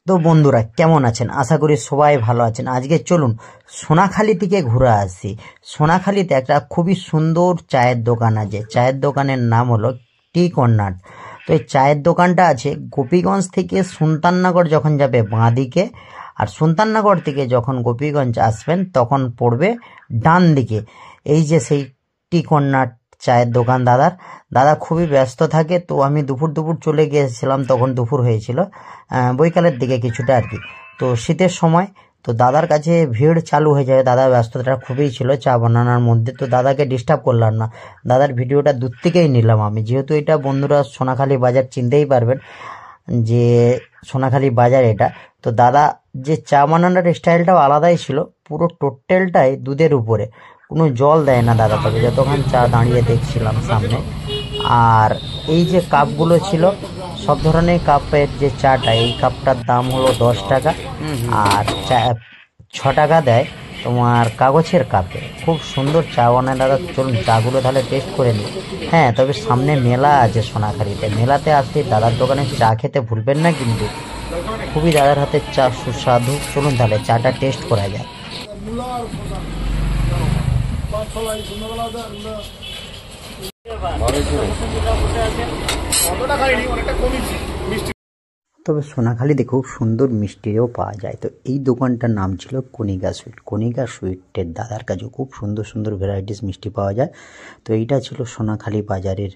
তো বন্ধুরা কেমন আছেন? আশা করি সবাই ভালো আছেন। আজকে চলুন সোনাখালি থেকে ঘুরে আসি। সোনাখালিতে একটা খুবই সুন্দর চায়ের দোকান আছে। চায়ের দোকানের নাম হলো টি কর্নার। তো এই চায়ের দোকানটা আছে গোপীগঞ্জ থেকে সুলতাননগর যখন যাবে বাঁ দিকে, আর সুলতাননগর থেকে যখন গোপীগঞ্জ আসবেন তখন পড়বে ডান দিকে। এই যে সেই টি কর্নার চায়ের দোকান দাদার। দাদা খুবই ব্যস্ত থাকে, তো আমি দুপুর দুপুর চলে গিয়েছিলাম, তখন দুপুর হয়েছিল, বৈকালের দিকে কিছুটা আর কি। তো শীতের সময়, তো দাদার কাছে ভিড় চালু হয়ে যায়। দাদার ব্যস্ততা খুবই ছিল চা বানানোর মধ্যে, তো দাদাকে ডিস্টার্ব করলাম না। দাদার ভিডিওটা দূর থেকেই নিলাম আমি, যেহেতু এটা বন্ধুরা সোনাখালি বাজার চিনতেই পারবেন যে সোনাখালি বাজার এটা। তো দাদা যে চা বানানোর স্টাইলটাও আলাদাই ছিল, পুরো টোটালটাই দুধের উপরে, কোনো জল দেয় না দাদা। তবে যতক্ষণ চা দাঁড়িয়ে দেখছিলাম সামনে, আর এই যে কাপগুলো ছিল সব ধরনের কাপের যে চাটা, এই কাপটার দাম হলো 10 টাকা। আর চা 6 টাকা দেয় তোমার কাগজের কাপে। খুব সুন্দর চা বানায় দাদা। চলুন চাগুলো তাহলে টেস্ট করে নিই। হ্যাঁ, তবে সামনে মেলা আছে সোনাখালিতে, মেলাতে আসলে দাদার দোকানে চা খেতে ভুলবেন না কিন্তু। খুবই দাদার হাতের চা সুস্বাদু। চলুন তাহলে চাটা টেস্ট করা যায়। তবে সোনাখালিতে খুব সুন্দর মিষ্টিও পাওয়া যায়। তো এই দোকানটার নাম ছিল কণিকা সুইট। কণিকা সুইটের দাদার কাছে খুব সুন্দর সুন্দর ভ্যারাইটিস মিষ্টি পাওয়া যায়। তো এইটা ছিল সোনাখালি বাজারের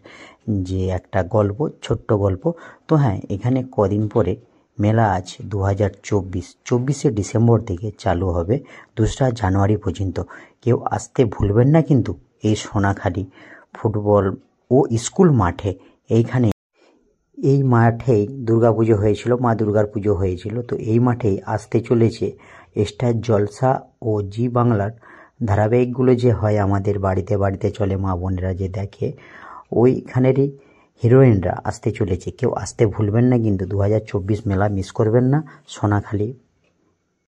যে একটা গল্প, ছোট্ট গল্প। তো হ্যাঁ, এখানে কদিন পরে মেলা আছে 2024 ডিসেম্বর থেকে চালু হবে 2রা জানুয়ারি পর্যন্ত। কেউ আসতে ভুলবেন না কিন্তু এই সোনাখালি ফুটবল ও স্কুল মাঠে। এইখানে এই মাঠেই দুর্গাপুজো হয়েছিল, মা দুর্গার পুজো হয়েছিল। তো এই মাঠেই আসতে চলেছে স্টার জলসা ও জি বাংলার ধারাবাহিকগুলো যে হয় আমাদের বাড়িতে বাড়িতে চলে, মা বোনেরা যে দেখে, ওইখানেরই হিরোইনরা আসতে চলেছে। কেউ আসতে ভুলবেন না কিন্তু 2024 মেলা মিস করবেন না সোনাখালি